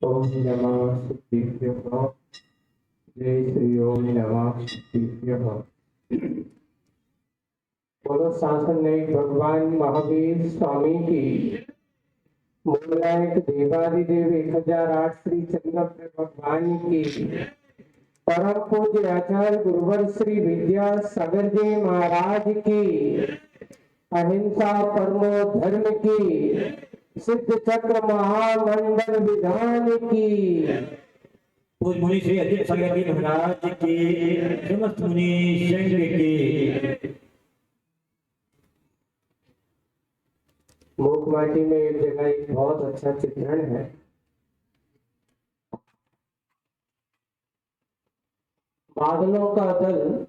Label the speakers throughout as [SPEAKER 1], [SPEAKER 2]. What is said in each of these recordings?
[SPEAKER 1] ओम नमः शिवाय। जय श्री ओम नमः शिवाय। बोलो शासन नायक भगवान महावीर स्वामी की। मूलनायक देवादिदेव 1008 श्री चंद्र भगवान की। परम पूज्य आचार्य गुरुवर श्री विद्यासागर जी महाराज की। अहिंसा परमो धर्म की। सिद्ध चक्र महामंडल विधान की।
[SPEAKER 2] पूज्य मुनि श्री अजित सागर जी महाराज की, समस्त मुनि संघ की।
[SPEAKER 1] मूकमाटी में एक जगह एक बहुत अच्छा चित्रण है। बादलों का दल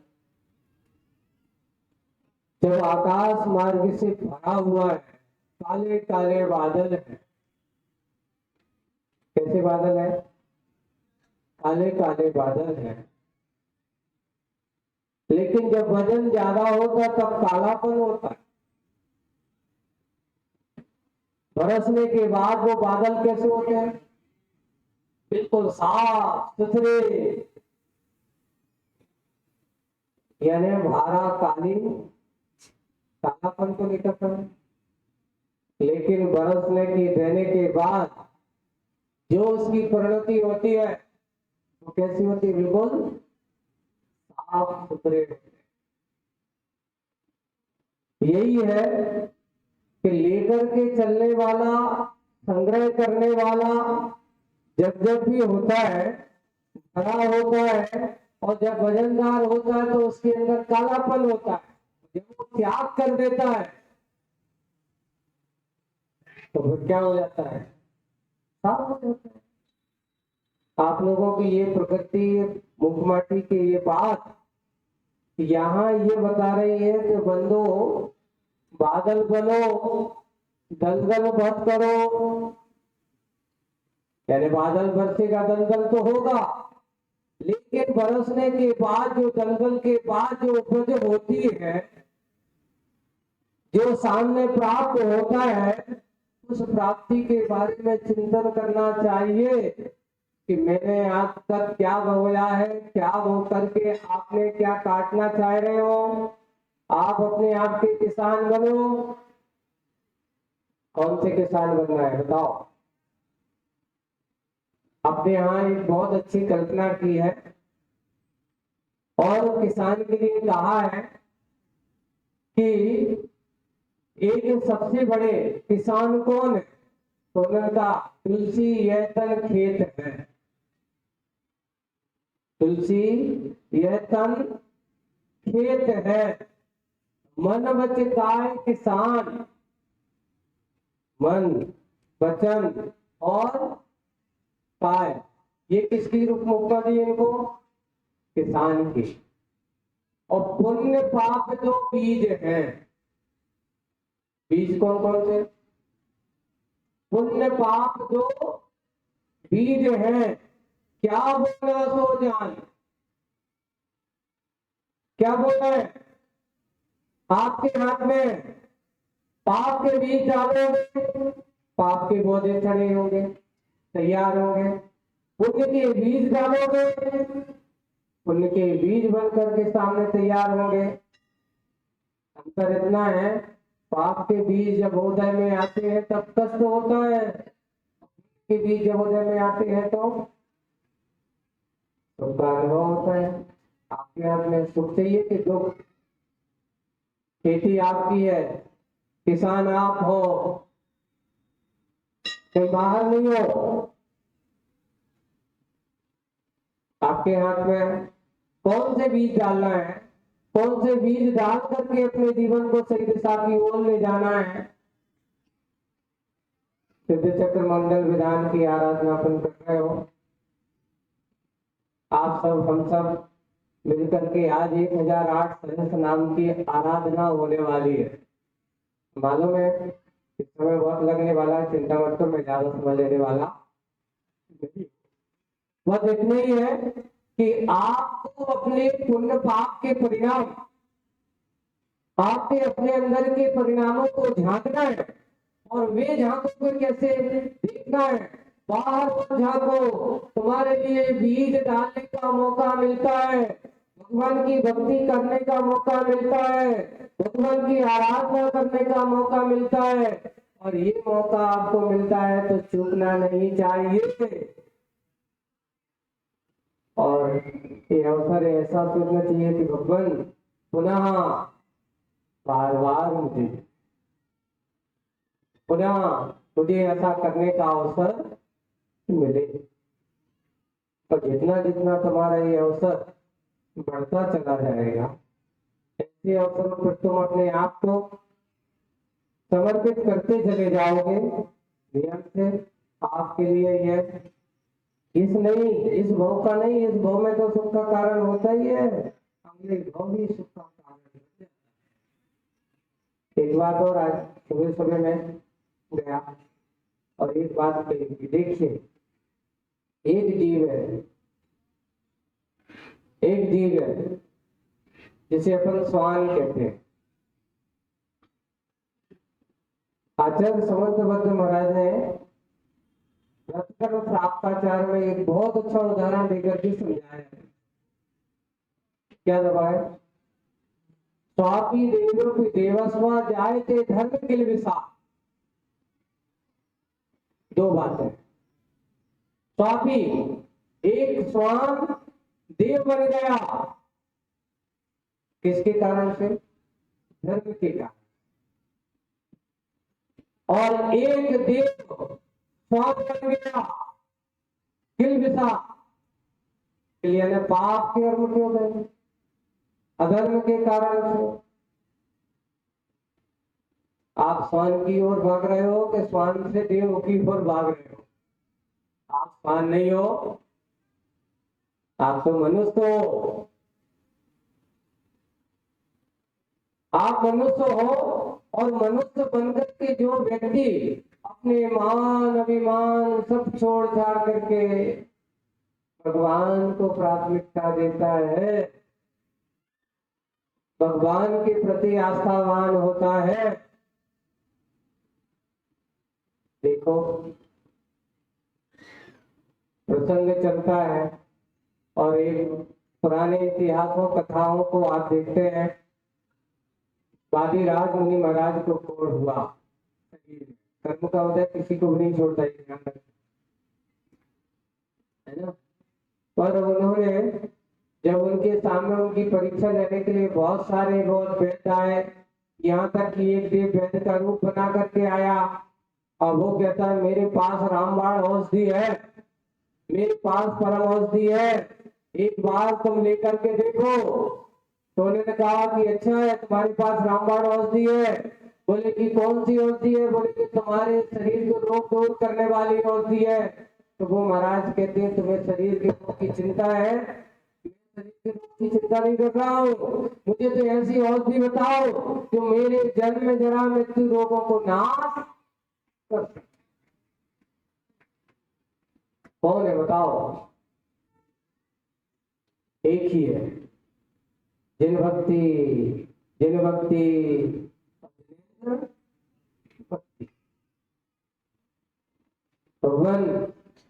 [SPEAKER 1] जब आकाश मार्ग से भरा हुआ है, काले काले बादल है। कैसे बादल है? काले काले बादल है। लेकिन जब वजन ज्यादा होता तब कालापन होता है। बरसने के बाद वो बादल कैसे होते हैं? बिल्कुल साफ सुथरे, यानी भारा कालीन, कालापन को निकलता है। लेकिन बरसने की देने के बाद जो उसकी परिणति होती है वो कैसी होती है? बिल्कुल साफ सुथरे होते हैं। यही है कि लेकर के चलने वाला, संग्रह करने वाला जब जब भी होता है, भरा होता है, और जब वजनदार होता है तो उसके अंदर कालापन होता है। जब वो त्याग कर देता है तो फिर क्या हो जाता है? साफ हो जाता है। आप लोगों की ये प्रकृति, मुखमाटी की ये बात यहाँ ये बता रही है कि बंदो बादल बनो, दलदल मत करो। यानी बादल बरसेगा, दलदल तो होगा, लेकिन बरसने के बाद जो दलदल के बाद जो उपज होती है, जो सामने प्राप्त होता है, उस प्राप्ति के बारे में चिंतन करना चाहिए कि मैंने आज तक क्या बोया है, क्या वो करके आपने क्या काटना चाह रहे हो। आप अपने आप के किसान बनो। कौन से किसान बनना है बताओ? आपने यहाँ एक बहुत अच्छी कल्पना की है और किसान के लिए कहा है कि एक सबसे बड़े किसान कौन है? तो उनका तुलसी यह तन खेत है। तुलसी यह तन खेत है। मन बच काय किसान। मन, वचन और काय, ये किसकी रूप मुक्ता दी इनको? किसान की। और पुण्य पाप जो बीज है, बीज कौन कौन से? पुण्य पाप जो बीज है, क्या बोला सो जान। क्या बोला है? आपके हाथ में पाप के बीज डालोगे, पाप के पौधे खड़े होंगे, तैयार होंगे। पुण्य के बीज डालोगे, पुण्य के बीज बन करके सामने तैयार होंगे। अंतर इतना है, पाप के बीज जब हृदय में आते हैं तब कष्ट होता है, के बीज जब हृदय में आते हैं तो सुख का अनुभव होता है। आपके हाथ में सुख चाहिए कि दुख? खेती आपकी है, किसान आप हो, कोई बाहर नहीं हो। आपके हाथ में कौन से बीज डालना है, कौन से बीज डाल करके अपने जीवन को सही दिशा की ओर ले जाना है। सिद्ध चक्र मंडल विधान की आराधना अपन कर रहे हो। आप सब, हम सब मिलकर के आज 1008 सहस्त्र नाम की आराधना होने वाली है। मालूम है इस समय बहुत लगने वाला है, चिंता मत करो, मैं ज्यादा समय लेने वाला नहीं। बस इतने ही है कि आपको अपने पुण्य पाप के परिणाम, आपके अपने अंदर के परिणामों को झांकना है। और वे झांकों को कैसे देखना है? बाहर मत झांको, तुम्हारे लिए बीज डालने का मौका मिलता है, भगवान की भक्ति करने का मौका मिलता है, भगवान की आराधना करने का मौका मिलता है, और ये मौका आपको मिलता है तो चूकना नहीं चाहिए। और ये अवसर ऐसा सोचना चाहिए कि भगवान पुनः बार बार मुझे ऐसा करने का अवसर मिले। और जितना जितना तुम्हारा ये अवसर बढ़ता चला जाएगा, ऐसे अवसरों पर तुम अपने आप को समर्पित करते चले जाओगे। ध्यान से आपके लिए यह इस भव का नहीं, इस भव में तो सुख का कारण होता ही है, अगले भव भी सुख का कारण बन जाता है। एक बात और, आज सुबह सुबह में गया और एक बात कही, देखिए एक जीव है जिसे अपन स्वान कहते हैं। आचार्य समर्थबद्ध महाराज ने रत्न प्राप्ताचार में एक बहुत अच्छा उदाहरण देकर के समझाया है। क्या दबाए? स्वापी देवस्वा जायते धर्म किल विसा। दो बातें। स्वापी, एक स्वान देव बन गया, किसके कारण से? धर्म के कारण। और एक देव स्वान बन गया किल विसा, यानी पाप के कर्म क्यों गए? अधर्म के कारण से। आप स्वान की ओर भाग रहे हो कि स्वान से देव की ओर भाग रहे हो? आप स्वान नहीं हो, आप तो मनुष्य हो। आप मनुष्य हो, और मनुष्य बनकर के जो व्यक्ति अपने मान अभिमान सब छोड़ छाड़ करके भगवान को प्राथमिकता देता है, भगवान के प्रति आस्थावान होता है। देखो प्रसंग चलता है, और एक पुराने इतिहासों कथाओं को आप देखते हैं। वादिराज मुनि महाराज को कोढ़ हुआ, कर्म का उदय किसी को भी नहीं छोड़ता, है ना। पर उन्होंने जब उनके सामने उनकी परीक्षा लेने के लिए बहुत सारे रोज वैद्य आए, यहाँ तक कि एक देव वैद्य का रूप बना करके आया, और वो कहता है मेरे पास रामबाण औषधि है, मेरे पास परम औषधि है, एक बार तुम लेकर के देखो। तो उन्होंने कहा कि अच्छा है, तुम्हारे पास रामबाण औषधि है। बोले कि कौन सी औषधि है? बोले कि तुम्हारे शरीर को रोग दूर करने वाली औषधि है। तो वो महाराज कहते हैं तुम्हें शरीर के रोग की चिंता है? शरीर के रोग की चिंता नहीं कर रहा हूँ, मुझे तो ऐसी औषधि बताओ जो मेरे जन्म जरा मृत्यु रोगों को नाश कर सके। कौन है बताओ? एक ही है, जिन भक्ति भगवान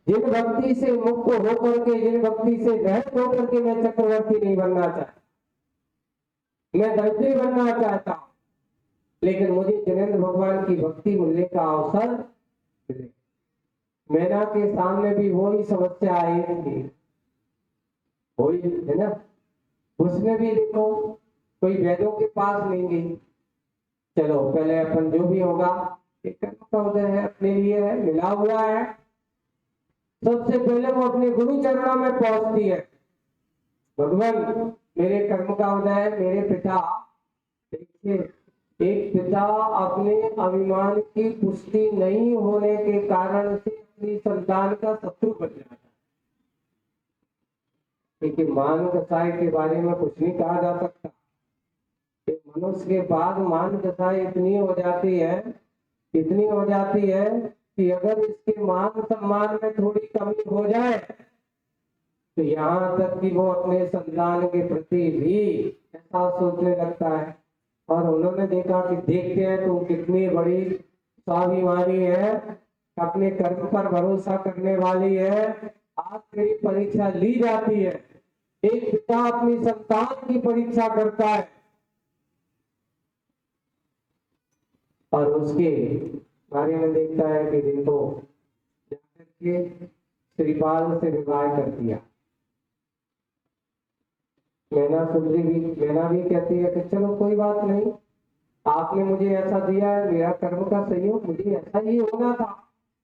[SPEAKER 1] जिन भक्ति से मुक्त होकर के, जिन भक्ति से रहित होकर के मैं चक्रवर्ती नहीं बनना चाहता, मैं दरिद्री बनना चाहता हूं, लेकिन मुझे जिनेंद्र भगवान की भक्ति मिलने का अवसर मिले। मेरा के सामने भी वही समस्या आई थी, वही है ना। उसमें भी देखो कोई वैद्यों के पास नहीं गई। चलो पहले अपन जो भी होगा, एक कर्म का उदय है, अपने लिए है, मिला हुआ है, सबसे पहले वो अपने गुरु चरणों में पहुंचती है। भगवान मेरे कर्म का उदय है, मेरे पिता। देखिए एक पिता अपने अभिमान की पुष्टि नहीं होने के कारण से अपनी संतान का शत्रु बन जाता है। लेकिन मान दशाएं के बारे में कुछ नहीं कहा जा सकता। मनुष्य के बाद मान दशाएं इतनी हो जाती है कि अगर इसके मान सम्मान में थोड़ी कमी हो जाए तो यहाँ तक कि वो अपने संतान के प्रति भी ऐसा सोचने लगता है। और उन्होंने देखा कि देखते हैं तो कितनी बड़ी स्वाभिमानी है, अपने कर्म पर भरोसा करने वाली है, आज तेरी परीक्षा ली जाती है। एक पिता अपनी संतान की परीक्षा करता है और उसके बारे में देखता है कि देखो जाकर के श्रीपाल से विवाह कर दिया। मैना भी कहती है कि चलो कोई बात नहीं, आपने मुझे ऐसा दिया है, मेरा कर्म का सहयोग, मुझे ऐसा ही होना था।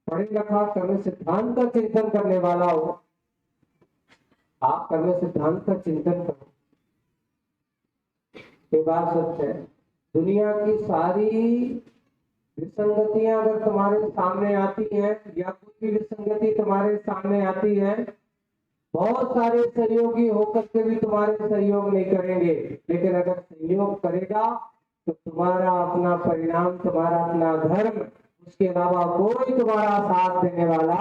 [SPEAKER 1] पढ़े लिखा कर्म सिद्धांत का चिंतन करने वाला हो, आप कर्म सिद्धांत का चिंतन करो। ये बात सच है। दुनिया की सारी विसंगतियां अगर तुम्हारे सामने आती हैं या कोई भी विसंगति तुम्हारे सामने आती है, बहुत सारे सहयोगी होकर के भी तुम्हारे सहयोग नहीं करेंगे, लेकिन अगर सहयोग करेगा तो तुम्हारा अपना परिणाम, तुम्हारा अपना धर्म, उसके अलावा कोई तुम्हारा साथ देने वाला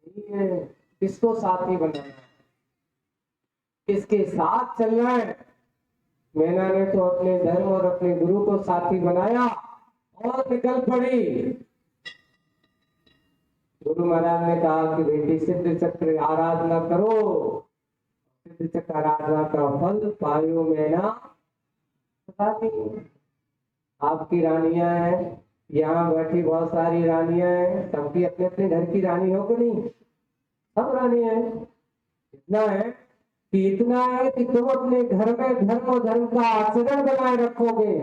[SPEAKER 1] नहीं है। किसको साथी बनाना है, किसके साथ चलना है? मैना ने तो अपने धर्म और अपने गुरु को साथी बनाया और निकल पड़ी। गुरु महाराज ने कहा कि बेटी सिद्ध चक्र आराधना करो, सिद्ध चक्र आराधना का फल पायो मैना। पता नहीं, आपकी रानियां हैं, यहाँ बैठी बहुत सारी रानियां हैं, सबकी अपने अपने घर की रानी हो कि नहीं? सब रानियां हैं। इतना है कि तुम अपने घर में धर्म और धर्म का आचरण बनाए रखोगे,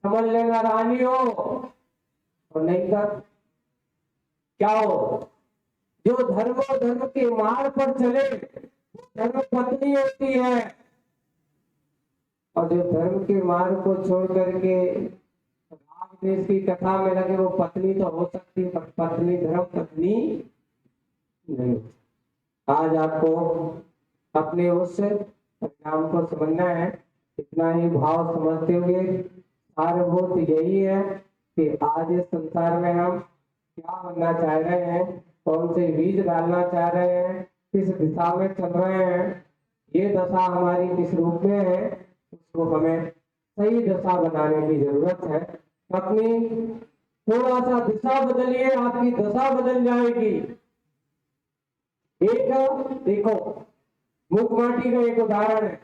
[SPEAKER 1] समझ लेना रानी हो। और नहीं कर क्या हो, जो धर्म और धर्म के मार्ग पर चले धर्म पत्नी होती है, और जो धर्म के मार्ग को छोड़ करके राग देश की कथा में लगे वो पत्नी तो हो सकती है, पर पत्नी धर्म पत्नी नहीं। आज आपको अपने उस परिणाम को समझना है। इतना ही भाव समझते हुए सारभूत यही है कि आज इस संसार में हम क्या बनना चाह रहे हैं, कौन से बीज डालना चाह रहे हैं, किस दिशा में चल रहे हैं, ये दशा हमारी किस रूप में है, उसको हमें सही दशा बनाने की जरूरत है। अपनी थोड़ा सा दिशा बदलिए, आपकी दशा बदल जाएगी। एक देखो, मूक माटी का एक उदाहरण है।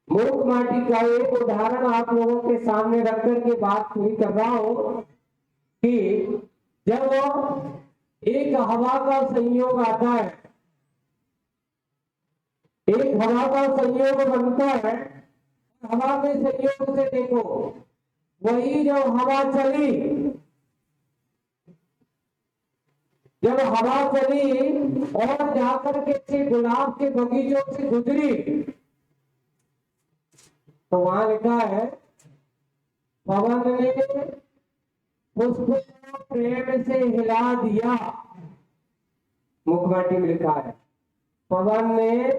[SPEAKER 1] मूक माटी का एक उदाहरण आप लोगों के सामने रख करके बात पूरी कर रहा हूं कि जब एक हवा का संयोग आता है, एक हवा का संयोग बनता है, हवा के संयोग से देखो, वही जब हवा चली, जब हवा चली और जाकर के गुलाब के बगीचों से गुजरी, तो वहां लिखा है पवन ने पुष्प को प्रेम से हिला दिया। मुखमाटी में लिखा है पवन ने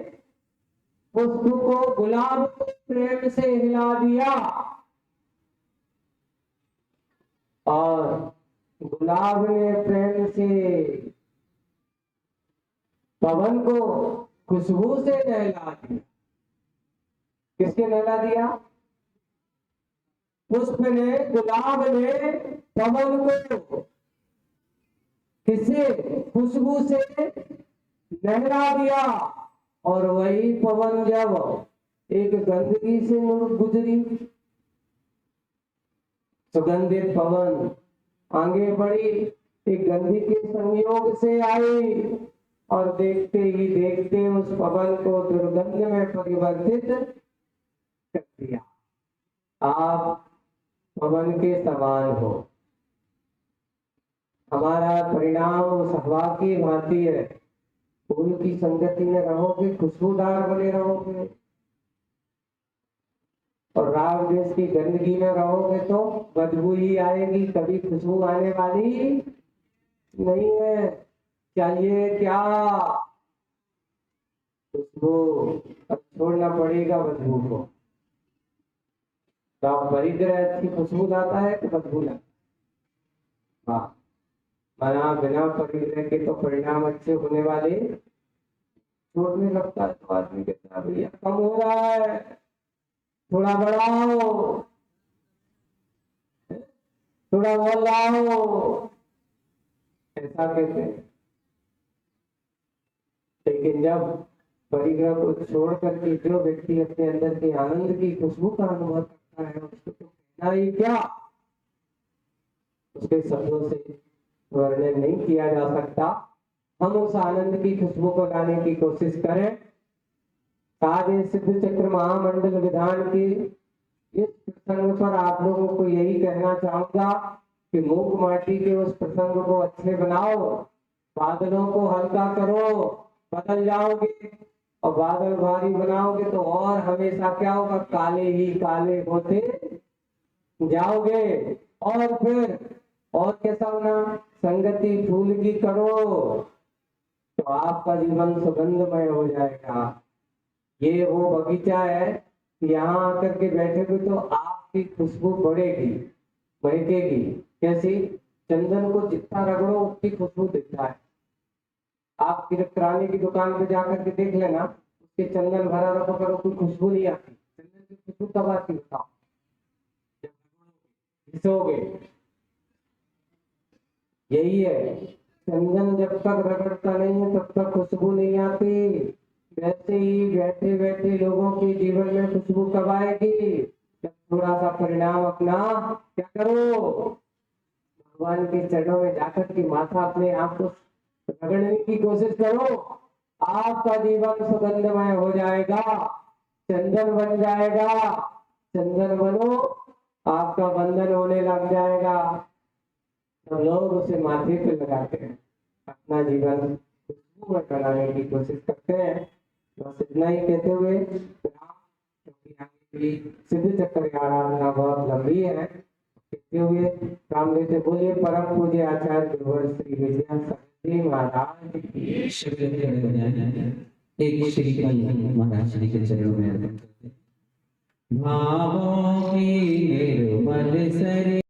[SPEAKER 1] पुष्प को, गुलाब को प्रेम से हिला दिया, और गुलाब ने प्रेम से पवन को खुशबू से नहला दिया। किसके नहला दिया? पुष्प ने, गुलाब ने पवन को किससे? खुशबू से नहला दिया। और वही पवन जब एक गंदगी से गुजरी, सुगंधित पवन आगे बढ़ी, एक गंदगी के संयोग से आई, और देखते ही देखते उस पवन को दुर्गंध में परिवर्तित कर दिया। आप पवन के समान हो। हमारा परिणाम उस हवा की भांति है। फूल की संगति में रहोगे, खुशबूदार बने रहोगे, और राग देश की गंदगी में रहोगे तो बदबू ही आएगी, कभी खुशबू आने वाली नहीं है। चाहिए क्या? खुशबू। अब छोड़ना पड़ेगा बदबू को। तो आप परिग्रह अच्छी खुशबू लाता है कि बदबू लाता? वाह, मना बिना परिग्रह के तो परिणाम अच्छे होने वाले छोड़ने लगता है। तो आदमी कहता है भैया कम हो रहा है, थोड़ा बढ़ाओ। थोड़ा और लाओ, ऐसा कहते हैं। लेकिन जब परिग्रह को छोड़ करके जो व्यक्ति अपने अंदर के आनंद की खुशबू का अनुभव करता है, उसको तो कहना ही क्या, उसके शब्दों से वर्णन नहीं किया जा सकता। हम उस आनंद की खुशबू को लाने की कोशिश करें। सारे सिद्ध चक्र महामंडल विधान के इस प्रसंग पर आप लोगों को यही कहना चाहूंगा कि मूक माटी के उस प्रसंग को अच्छे बनाओ, बादलों को हल्का करो, बदल जाओगे। और बादल भारी बनाओगे तो और हमेशा क्या होगा, काले ही काले होते जाओगे। और फिर और कैसा होना, संगति फूल की करो तो आपका जीवन सुगंधमय हो जाएगा। ये वो बगीचा है, यहाँ आकर के बैठोगे तो आपकी खुशबू बढ़ेगी, महकेगी। कैसी? चंदन को जितना रगड़ो उतनी खुशबू दिखता है। आप किराने की दुकान पे जाकर के देख लेना, उसके चंदन भरा रखो करो, कोई खुशबू नहीं आती। चंदन की खुशबू कब आती बताओ? घिसोगे। यही है, चंदन जब तक रगड़ता नहीं है तब तक खुशबू नहीं आती। वैसे ही बैठे बैठे लोगों के जीवन में खुशबू कब आएगी? जब थोड़ा सा परिणाम अपना क्या करो, भगवान के चरणों में जाकर के माथा अपने आप को रगड़ने की कोशिश करो। आपका जीवन सुगंधमय हो जाएगा, चंदन बन जाएगा। चंदन बनो, आपका बंधन होने लग जाएगा। तो लोग उसे माथे पे लगाते हैं, अपना जीवन खुशबूमय बनाने की कोशिश करते हैं। बस इतना ही कहते हुए, क्योंकि आगे भी सिद्ध चक्र की आराधना बहुत लंबी है, कहते हुए राम देते बोलिए परम पूज्य आचार्य गुरुवर श्री विजय सरस्वती महाराज की।
[SPEAKER 2] एक श्री महाराज जी के चरणों में अर्पण करते हैं। भावों की निर्मल सर